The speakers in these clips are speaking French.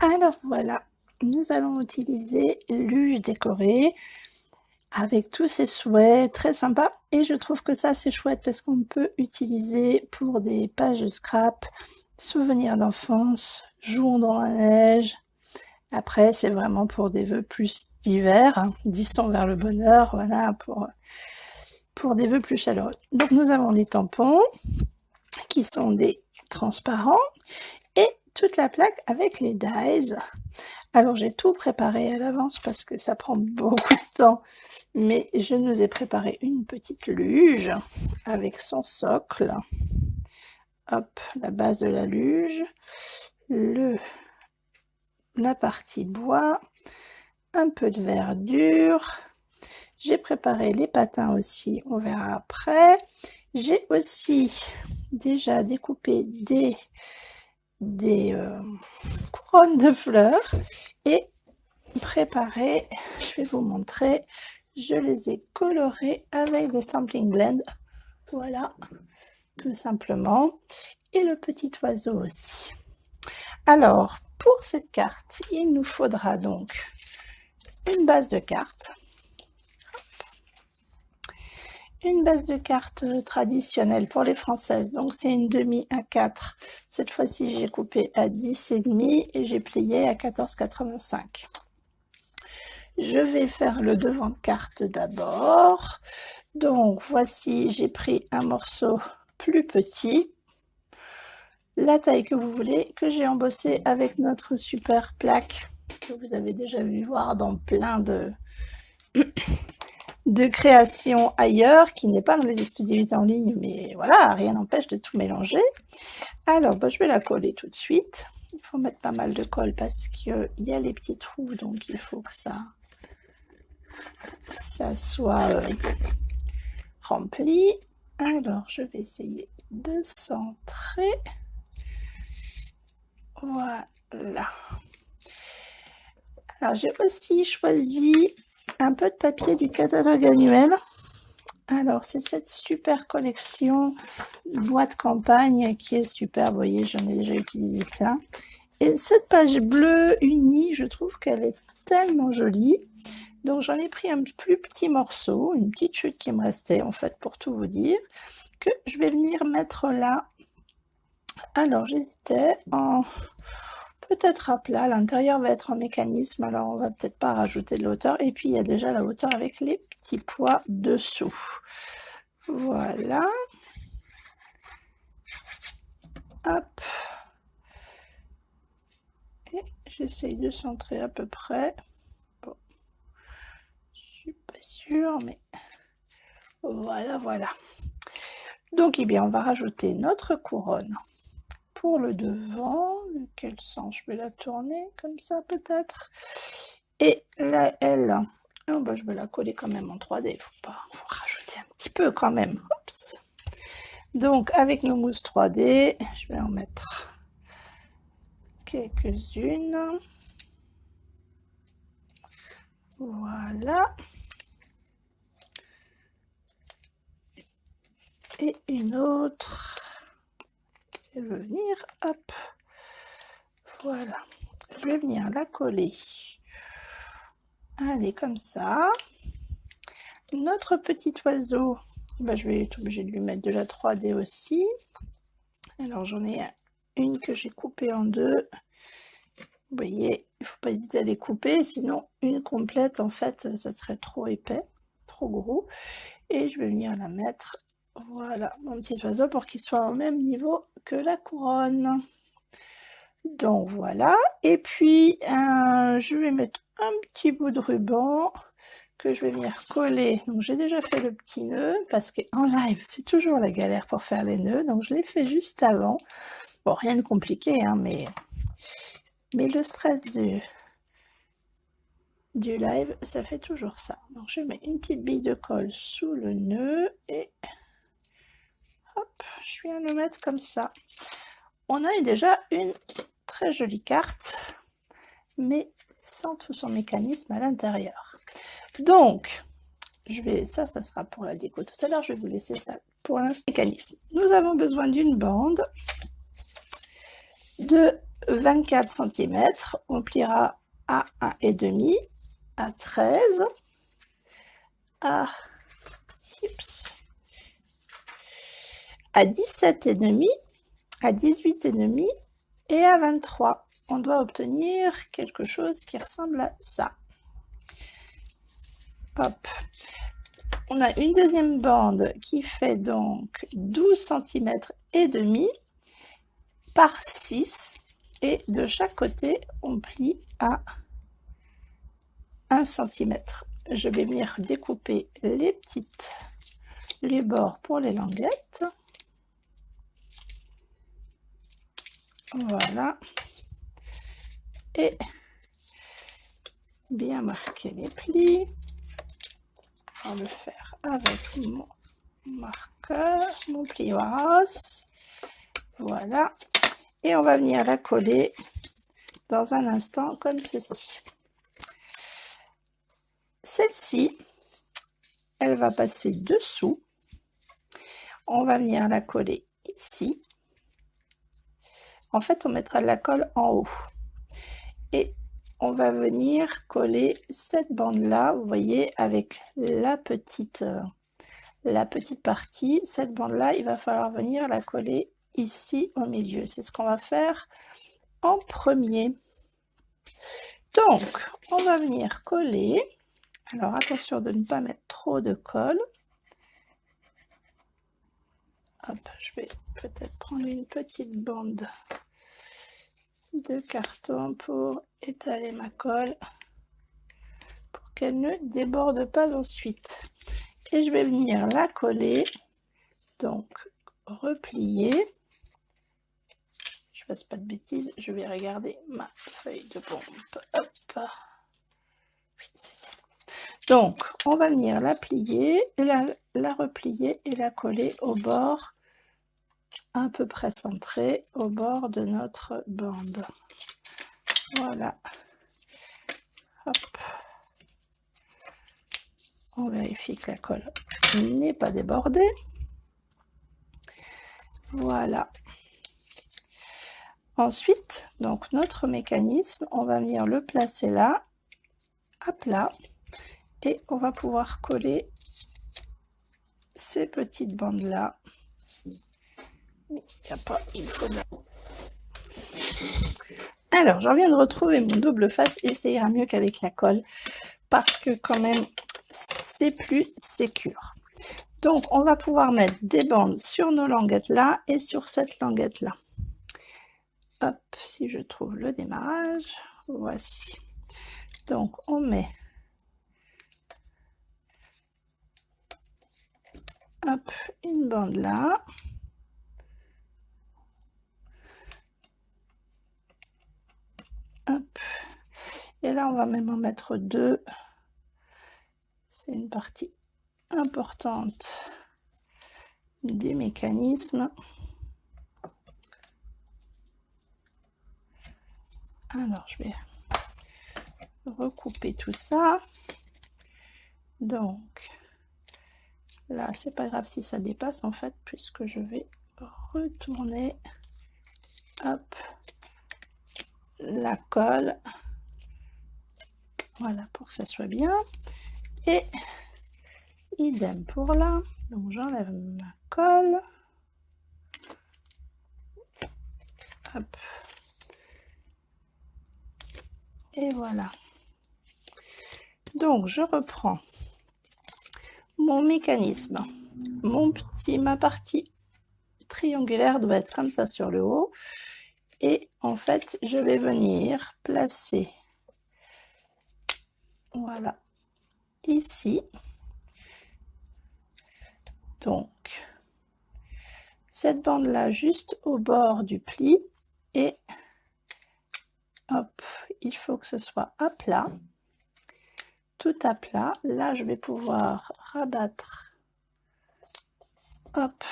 Alors voilà, nous allons utiliser luge décorée avec tous ces souhaits, très sympa. Et je trouve que ça c'est chouette parce qu'on peut utiliser pour des pages de scrap, souvenirs d'enfance, jouons dans la neige. Après c'est vraiment pour des vœux plus d'hiver, hein, 10 ans vers le bonheur, voilà, pour des vœux plus chaleureux. Donc nous avons les tampons qui sont des transparents et toute la plaque avec les dies. Alors j'ai tout préparé à l'avance parce que ça prend beaucoup de temps, mais je nous ai préparé une petite luge avec son socle. Hop, la base de la luge, la partie bois, un peu de verdure. J'ai préparé les patins aussi, on verra après. J'ai aussi déjà découpé des couronnes de fleurs et préparé, je vais vous montrer, je les ai colorées avec des Stampin' Blend, voilà, tout simplement, et le petit oiseau aussi. Alors, pour cette carte, il nous faudra donc une base de cartes, traditionnelle pour les françaises, donc c'est une demi à 4. Cette fois-ci, j'ai coupé à 10,5 et j'ai plié à 14,85. Je vais faire le devant de carte d'abord. Donc voici, j'ai pris un morceau plus petit, la taille que vous voulez, que j'ai embossé avec notre super plaque que vous avez déjà vu voir dans plein de créations ailleurs, qui n'est pas dans les exclusivités en ligne, mais voilà, rien n'empêche de tout mélanger. Alors, je vais la coller tout de suite. Il faut mettre pas mal de colle parce qu'il y a les petits trous, donc il faut que ça soit rempli. Alors, je vais essayer de centrer. Voilà. Alors, j'ai aussi choisi un peu de papier du catalogue annuel. Alors, c'est cette super collection bois de campagne qui est super. Vous voyez, j'en ai déjà utilisé plein. Et cette page bleue unie, je trouve qu'elle est tellement jolie. Donc, j'en ai pris un plus petit morceau, une petite chute qui me restait, en fait, pour tout vous dire, que je vais venir mettre là. Alors, j'hésitais en peut-être à plat. L'intérieur va être en mécanisme, alors on va peut-être pas rajouter de la hauteur. Et puis, il y a déjà la hauteur avec les petits pois dessous. Voilà. Hop. Et j'essaye de centrer à peu près. Bon. Je suis pas sûre, mais voilà, voilà. Donc, eh bien, on va rajouter notre couronne pour le devant. De quel sens je vais la tourner? Comme ça, peut-être. Et la L, oh, je vais la coller quand même en 3D. Il faut rajouter un petit peu quand même. Oups. Donc, avec nos mousses 3D, je vais en mettre quelques-unes. Voilà. Et une autre. Je vais venir, hop. Voilà. Je vais venir la coller. Allez, comme ça. Notre petit oiseau, je vais être obligée de lui mettre de la 3D aussi. Alors, j'en ai une que j'ai coupée en deux. Vous voyez, il ne faut pas hésiter à les couper, sinon une complète, en fait, ça serait trop épais, trop gros. Et je vais venir la mettre, voilà, mon petit oiseau, pour qu'il soit au même niveau que la couronne. Donc voilà, et puis je vais mettre un petit bout de ruban que je vais venir coller. Donc j'ai déjà fait le petit nœud, parce qu'en live, c'est toujours la galère pour faire les nœuds, donc je l'ai fait juste avant. Bon, rien de compliqué, hein, mais le stress du live, ça fait toujours ça. Donc je mets une petite bille de colle sous le nœud et hop, je viens le mettre comme ça. On a déjà une très jolie carte, mais sans tout son mécanisme à l'intérieur. Donc, ça sera pour la déco tout à l'heure, je vais vous laisser ça pour l'instant. Mécanisme. Nous avons besoin d'une bande, de 24 cm, on pliera à 1,5, à 13, à 17,5, à 18,5 et à 23. On doit obtenir quelque chose qui ressemble à ça. Hop. On a une deuxième bande qui fait donc 12 cm et demi par 6 et de chaque côté on plie à 1 cm. Je vais venir découper les bords pour les languettes. Voilà. Et bien marquer les plis. On va le faire avec mon marqueur, mon plioir. Voilà. Et on va venir la coller dans un instant comme ceci. Celle-ci, elle va passer dessous. On va venir la coller ici. En fait, on mettra de la colle en haut. Et on va venir coller cette bande-là, vous voyez, avec la petite partie. Cette bande-là, il va falloir venir la coller ici au milieu. C'est ce qu'on va faire en premier. Donc, on va venir coller. Alors, attention de ne pas mettre trop de colle. Hop, je vais peut-être prendre une petite bande de carton pour étaler ma colle, pour qu'elle ne déborde pas ensuite. Et je vais venir la coller, donc replier. Je fasse pas de bêtises, je vais regarder ma feuille de pompe. Hop. Oui, c'est ça. Donc, on va venir la plier, et la replier et la coller au bord, à peu près centré, au bord de notre bande. Voilà. Hop. On vérifie que la colle n'est pas débordée. Voilà. Ensuite, donc notre mécanisme, on va venir le placer là, à plat, et on va pouvoir coller ces petites bandes là. Il n'y a pas, il faut de... Alors, je viens de retrouver mon double face et ça ira mieux qu'avec la colle parce que quand même, c'est plus sécure. Donc, on va pouvoir mettre des bandes sur nos languettes là et sur cette languette là. Hop, si je trouve le démarrage, voici. Donc, on met hop, une bande là. Hop. Et là, on va même en mettre deux. C'est une partie importante du mécanisme. Alors, je vais recouper tout ça. Donc, là, c'est pas grave si ça dépasse, en fait, puisque je vais retourner, hop, la colle. Voilà, pour que ça soit bien. Et idem pour là. Donc, j'enlève ma colle. Hop. Et voilà. Donc, je reprends mon mécanisme. Ma partie triangulaire doit être comme ça sur le haut. Et en fait, je vais venir placer, voilà, ici. Donc, cette bande-là juste au bord du pli. Et hop, il faut que ce soit à plat. Tout à plat. Là, je vais pouvoir rabattre, hop,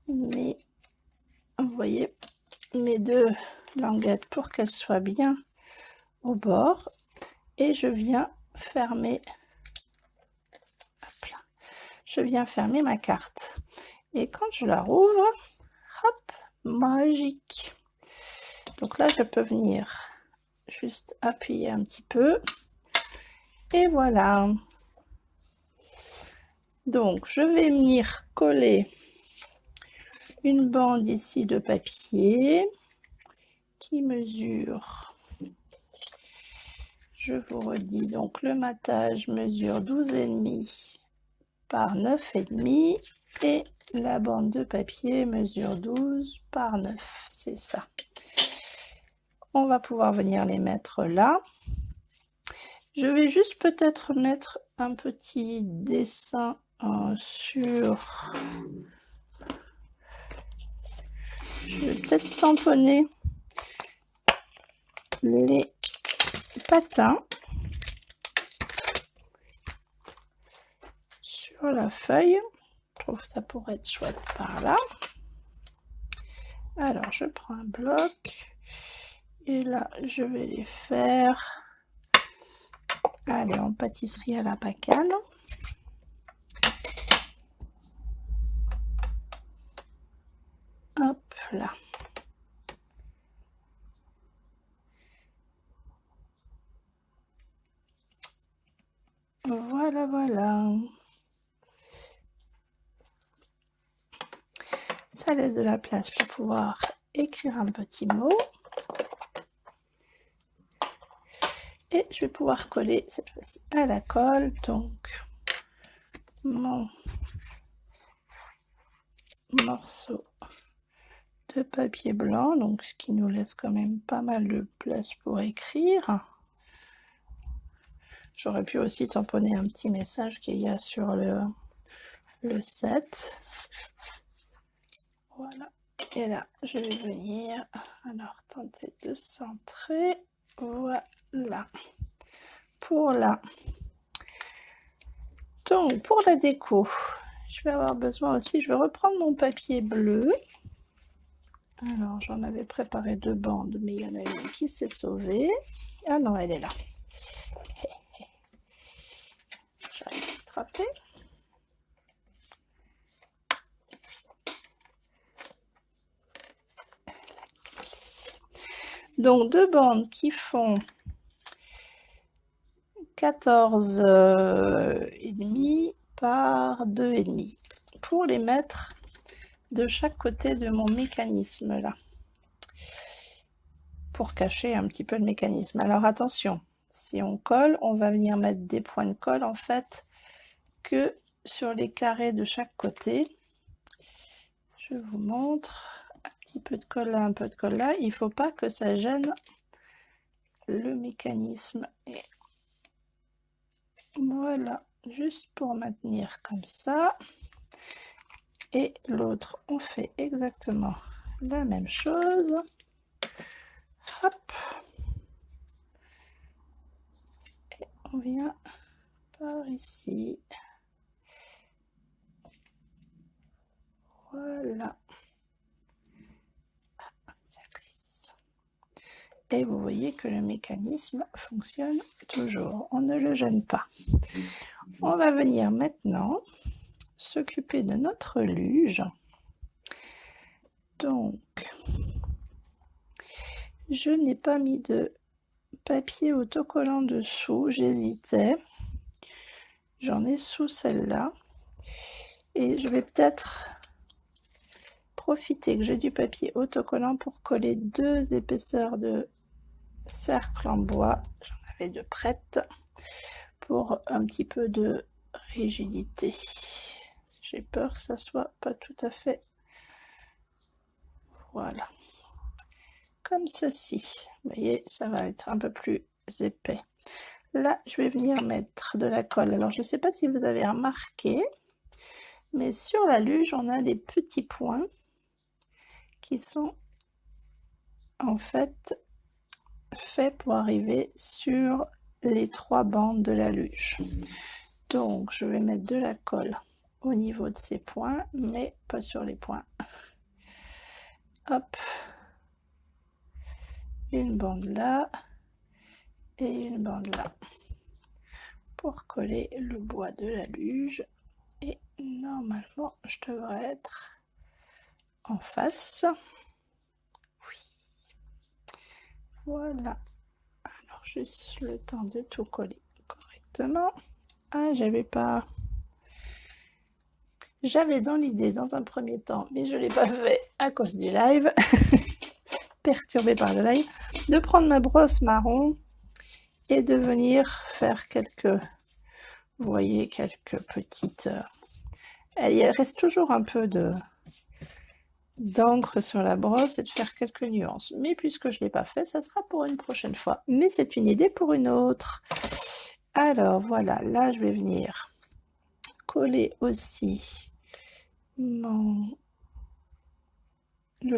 vous voyez, mes deux languettes pour qu'elles soient bien au bord. Et je viens fermer, hop là, je viens fermer ma carte. Et quand je la rouvre, hop, magique. Donc là, je peux venir juste appuyer un petit peu. Et voilà. Donc, je vais venir coller une bande ici de papier qui mesure, je vous redis, donc le matage mesure 12,5 par 9,5 et la bande de papier mesure 12 par 9, c'est ça. On va pouvoir venir les mettre là. Je vais juste peut-être mettre un petit dessin sur... Je vais peut-être tamponner les patins sur la feuille. Je trouve que ça pourrait être chouette par là. Alors, je prends un bloc et là, je vais les faire, allez, en pâtisserie à la pacane. Hop là. Voilà, voilà. Ça laisse de la place pour pouvoir écrire un petit mot. Et je vais pouvoir coller cette fois-ci à la colle. Donc, mon morceau de papier blanc, donc ce qui nous laisse quand même pas mal de place pour écrire. J'aurais pu aussi tamponner un petit message qu'il y a sur le set. Voilà. Et là, je vais venir, alors tenter de centrer. Voilà. Pour là. Donc, pour la déco, je vais avoir besoin aussi, je vais reprendre mon papier bleu. Alors, j'en avais préparé 2 bandes, mais il y en a une qui s'est sauvée. Ah non, elle est là. J'arrive à l'attraper. Donc, 2 bandes qui font 14,5 par 2,5 pour les mettre de chaque côté de mon mécanisme là, pour cacher un petit peu le mécanisme. Alors attention, si on colle, on va venir mettre des points de colle en fait que sur les carrés de chaque côté. Je vous montre, un petit peu de colle là, un peu de colle là. Il ne faut pas que ça gêne le mécanisme. Et voilà, juste pour maintenir comme ça. Et l'autre, on fait exactement la même chose. Hop. Et on vient par ici. Voilà. Ça glisse. Et vous voyez que le mécanisme fonctionne toujours. On ne le gêne pas. On va venir maintenant s'occuper de notre luge. Donc, je n'ai pas mis de papier autocollant dessous, j'hésitais. J'en ai sous celle-là. Et je vais peut-être profiter que j'ai du papier autocollant pour coller 2 épaisseurs de cercle en bois. J'en avais de prêtes pour un petit peu de rigidité. J'ai peur que ça soit pas tout à fait... Voilà. Comme ceci. Vous voyez, ça va être un peu plus épais. Là, je vais venir mettre de la colle. Alors, je ne sais pas si vous avez remarqué, mais sur la luge, on a des petits points qui sont en fait faits pour arriver sur les 3 bandes de la luge. Donc, je vais mettre de la colle au niveau de ces points, mais pas sur les points. Hop. Une bande là et une bande là pour coller le bois de la luge. Et normalement, je devrais être en face. Oui. Voilà. Alors, juste le temps de tout coller correctement. Ah, j'avais dans l'idée dans un premier temps, mais je ne l'ai pas fait à cause du live, perturbé par le live, de prendre ma brosse marron et de venir faire quelques, vous voyez, quelques petites... il reste toujours un peu d'encre sur la brosse et de faire quelques nuances. Mais puisque je ne l'ai pas fait, ça sera pour une prochaine fois. Mais c'est une idée pour une autre. Alors voilà, là je vais venir coller aussi le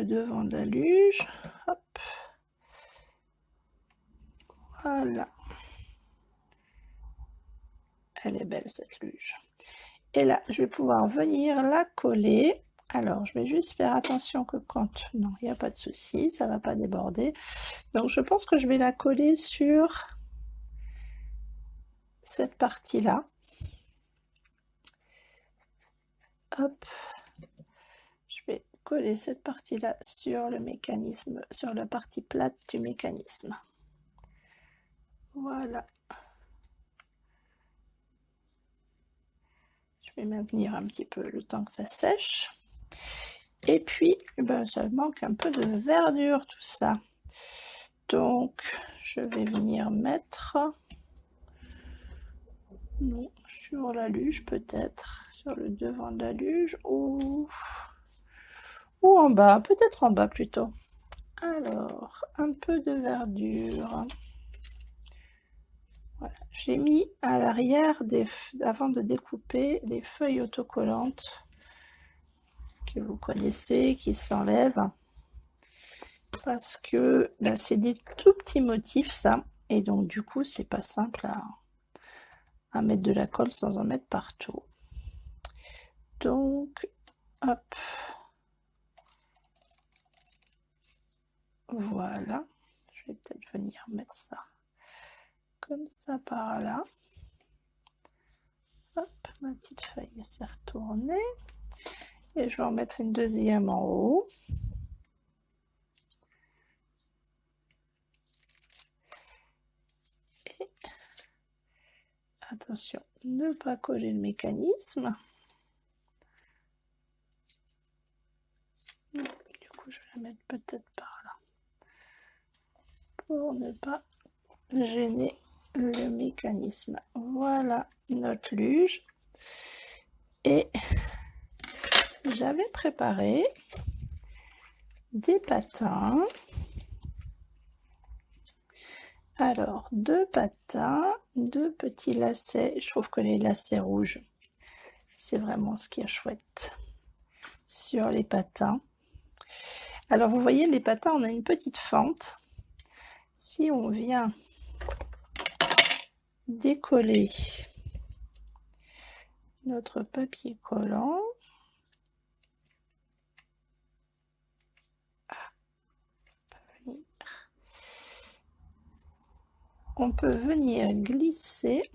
devant de la luge. Hop. Voilà. Elle est belle cette luge. Et là, je vais pouvoir venir la coller. Alors, je vais juste faire attention que quand... Non, il n'y a pas de souci, ça ne va pas déborder. Donc, je pense que je vais la coller sur cette partie-là. Hop. Je vais coller cette partie-là sur le mécanisme, sur la partie plate du mécanisme. Voilà. Je vais maintenir un petit peu le temps que ça sèche. Et puis, ben, ça manque un peu de verdure tout ça. Donc, je vais venir mettre sur la luge peut-être, sur le devant de la luge ou en bas, peut-être en bas plutôt. Alors, un peu de verdure. Voilà. J'ai mis à l'arrière, avant de découper, des feuilles autocollantes que vous connaissez, qui s'enlèvent. Parce que là, c'est des tout petits motifs, ça. Et donc, du coup, c'est pas simple à mettre de la colle sans en mettre partout. Donc, hop. Voilà. Je vais peut-être venir mettre ça comme ça par là. Hop, ma petite feuille s'est retournée. Et je vais en mettre une deuxième en haut. Et attention, ne pas coller le mécanisme. Du coup, je vais la mettre peut-être par là. Pour ne pas gêner le mécanisme. Voilà notre luge. Et j'avais préparé des patins. Alors, 2 patins, 2 petits lacets. Je trouve que les lacets rouges, c'est vraiment ce qui est chouette sur les patins. Alors, vous voyez, les patins, on a une petite fente. Si on vient décoller notre papier collant, on peut venir glisser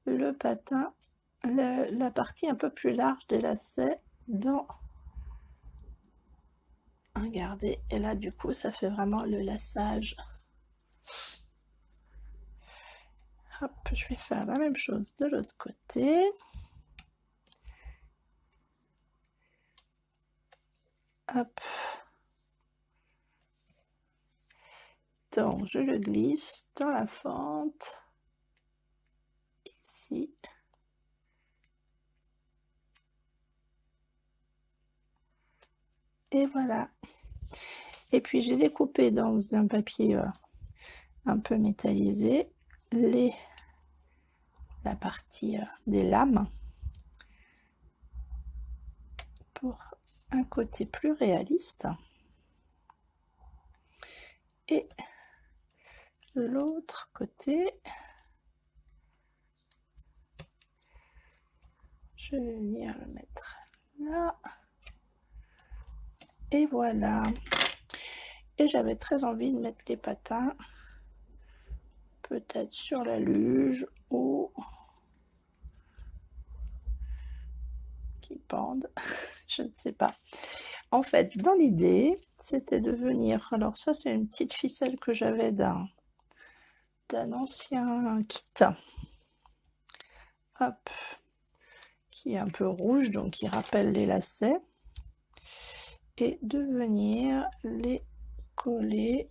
le patin, la partie un peu plus large des lacets dans... Regardez, et là du coup ça fait vraiment le laçage. Hop, je vais faire la même chose de l'autre côté. Hop. Donc je le glisse dans la fente. Ici. Et voilà. Et puis j'ai découpé dans un papier un peu métallisé la partie des lames pour un côté plus réaliste. Et de l'autre côté, je vais venir le mettre là. Et voilà. Et j'avais très envie de mettre les patins peut-être sur la luge ou qui pendent, je ne sais pas. En fait, dans l'idée, c'était de venir, alors ça c'est une petite ficelle que j'avais d'un ancien kit, hop, qui est un peu rouge, donc qui rappelle les lacets, et de venir les coller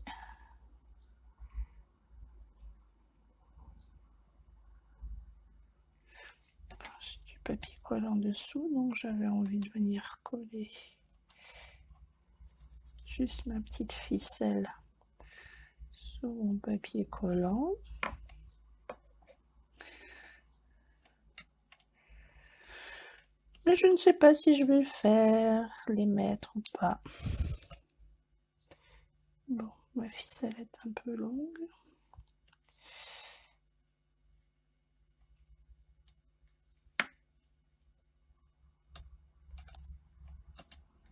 j'ai du papier collant dessous, donc j'avais envie de venir coller juste ma petite ficelle sur mon papier collant. Mais je ne sais pas si je vais le faire, les mettre ou pas. Bon, ma ficelle est un peu longue.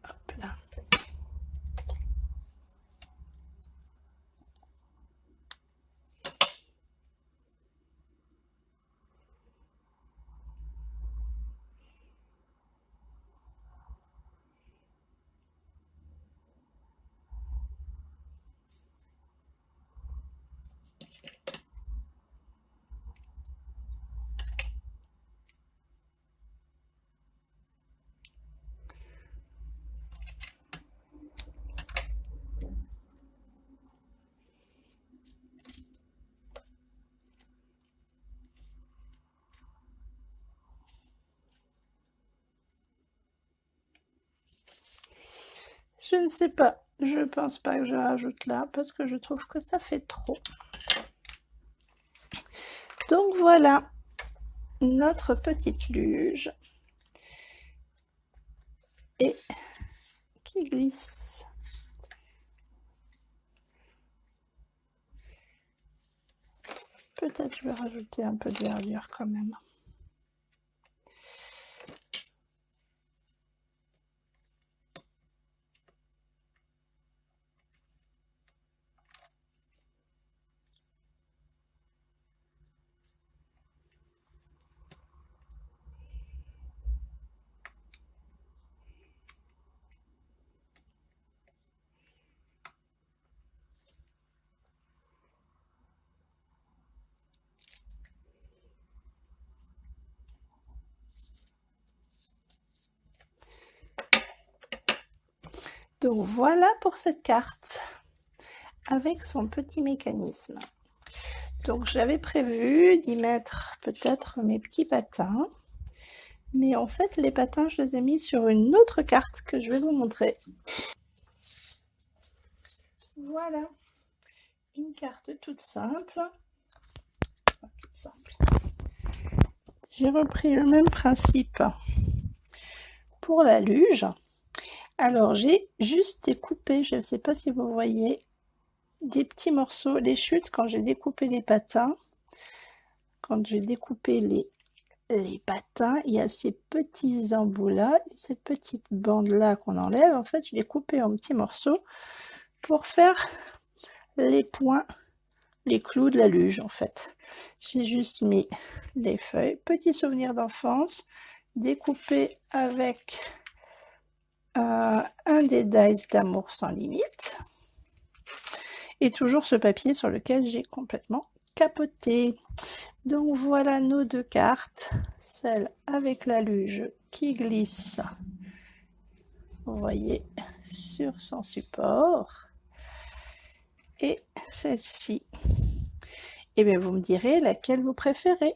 Hop là. Je ne sais pas, je pense pas que je rajoute là parce que je trouve que ça fait trop. Donc voilà notre petite luge et qui glisse. Peut-être je vais rajouter un peu de verdure quand même. Donc voilà pour cette carte avec son petit mécanisme. Donc j'avais prévu d'y mettre peut-être mes petits patins, mais en fait les patins je les ai mis sur une autre carte que je vais vous montrer. Voilà, une carte toute simple. J'ai repris le même principe pour la luge. Alors j'ai juste découpé, je ne sais pas si vous voyez, des petits morceaux, les chutes quand j'ai découpé les patins. Quand j'ai découpé les patins, il y a ces petits embouts là, et cette petite bande là qu'on enlève. En fait, je l'ai coupé en petits morceaux pour faire les points, les clous de la luge en fait. J'ai juste mis les feuilles, petit souvenir d'enfance, découpé avec un des dies d'amour sans limite. Et toujours ce papier sur lequel j'ai complètement capoté. Donc voilà nos deux cartes, celle avec la luge qui glisse, vous voyez, sur son support, et celle-ci. Et bien vous me direz laquelle vous préférez.